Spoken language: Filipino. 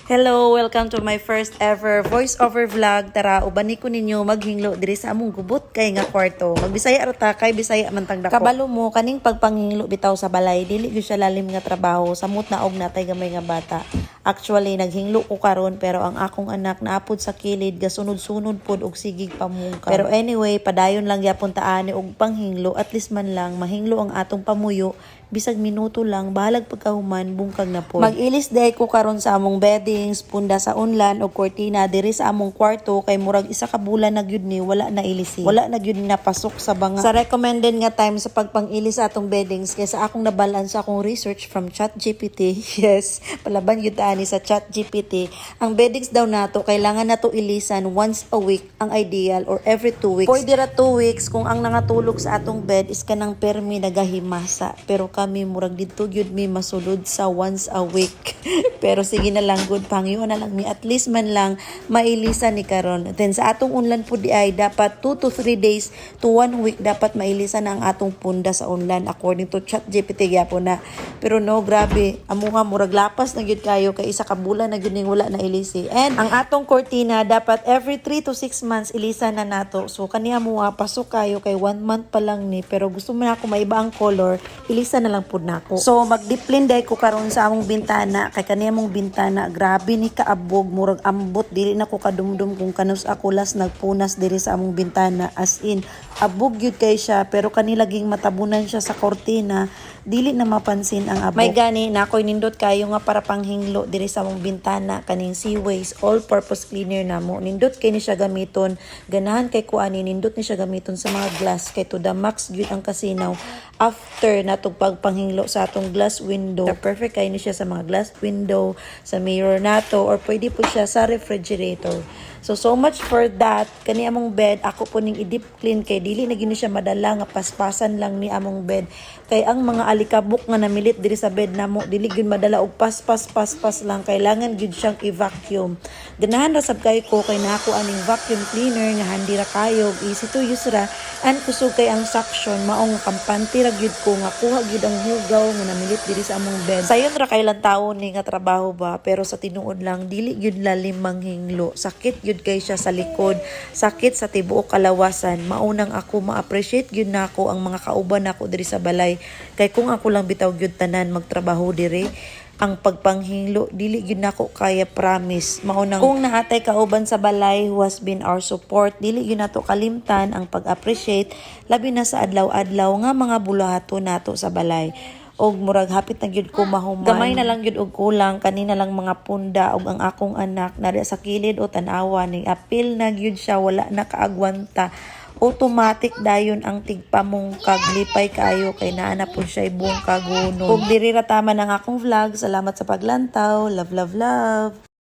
Hello, welcome to my first ever voice-over vlog. Tara, ubani ko ninyo maghinglo diri sa among gubot kay nga kwarto. Magbisaya rata kay Bisaya man tang dako. Kabalo mo kaning pagpanghinglo bitaw sa balay, dili gyud siya lalim nga trabaho, samot na og natay gamay nga bata. Actually, naghinglo ko karon pero ang akong anak naapod sa kilid gasunod-sunod pod og sigig pamungka. Pero anyway, padayon lang gyapon ta ani og panghinglo, at least man lang mahinglo ang atong pamuyo. Bisag minuto lang, bahalag pagkahuman, bungkag na po. Mag-ilis day ko karon sa among beddings, punda sa unlan o kortina diri sa among kwarto kay murag isa ka bulan na gyud ni wala na ilisi. Wala na gyud na pasok sa banga. Sa recommended nga time sa pagpang-ilis sa atong beddings kaysa akong nabalance sa akong research from ChatGPT. Yes, palaban gyud ani sa ChatGPT. Ang beddings daw nato kailangan nato ilisan once a week ang ideal or every 2 weeks. Pwede ra 2 weeks kung ang nangatulog sa atong bed is kanang permi nagahimasa. Pero kami murag dito gyud mi masulod sa once a week. Pero sige na lang, good pangyo na lang mi, at least man lang mailisan ni karon. Then sa atong unlan pud di ay dapat 2 to 3 days to 1 week dapat mailisan ang atong punda sa unlan according to ChatGPT gyapon na. Pero no, grabe, amo nga murag lapas na gyud kayo kay isa ka bulan na gyud ning wala na ilisi. And ang atong kortina dapat every 3 to 6 months ilisan na nato. So kaniya mo pasok kayo kay 1 month pa lang ni, pero gusto mo na ako maiba ang color, ilisan na lang pud nako. So magdiplin day ko karon sa among bintana kay kaniya mong bintana grabe ni kaabog, murag ambot, dili na ko kadumdum kung kanus ako las nagpunas diri sa among bintana, as in abog gyud kay siya, pero kanilaging matabunan siya sa kortina, dili na mapansin ang abog. May gani na ako'y nindot kayo nga para panghinglo diri sa among bintana kaning Seaways all-purpose cleaner namo. Nindot kay ni siya gamiton, ganahan kay kuani nindot ni siya gamiton sa mga glass kay to the max gyud ang kasinaw after natong pagpanghinglo sa atong glass window. Perfect kay ni siya sa mga glass window, sa mirror nato, or pwede po siya sa refrigerator. So much for that. Kani among bed ako po ning i-deep clean kay dili na gyud siya madala nga paspasan lang ni among bed. Kay ang mga alikabok nga namilit diri sa bed namo dili gyud madala og paspas lang, kailangan gyud siyang i-vacuum. Ganahan ra sab kay ko kay nako aning vacuum cleaner nga handi ra kayo, easy to use ra, and kusog kay ang suction maong kampante ra gyud ko nga kuha gyud ang hugaw nga namilit diri sa among bed. Sayon ra kay lang taon ni nga trabaho ba, pero sa tinuod lang dili gyud lalim manghinglo. Sakit gyud kay siya sa likod, sakit sa tibuok kalawasan. Maunang ako ma-appreciate gyud nako ang mga kauban nako diri sa balay, kay kung ako lang bitaw gyud tanan magtrabaho diri, ang pagpanghinglo dili gyud nako kaya, promise. Maunang kung naatay kauban sa balay who has been our support, dili gyud nato kalimtan ang pag-appreciate labi na sa adlaw-adlaw nga mga bulahato nato sa balay. Og murag hapit na gyud ko mahuman, gamay na lang gyud og kulang kanina lang mga punda, og ang akong anak nari sa kilid o tanawa ning apil na gyud siya, wala na kaagwanta. Automatic dayon ang tigpamungkag, lipay kayo kay naa na po siya ibong kagunon. Og diri ra tama ng akong vlog. Salamat sa paglantaw. Love, love, love.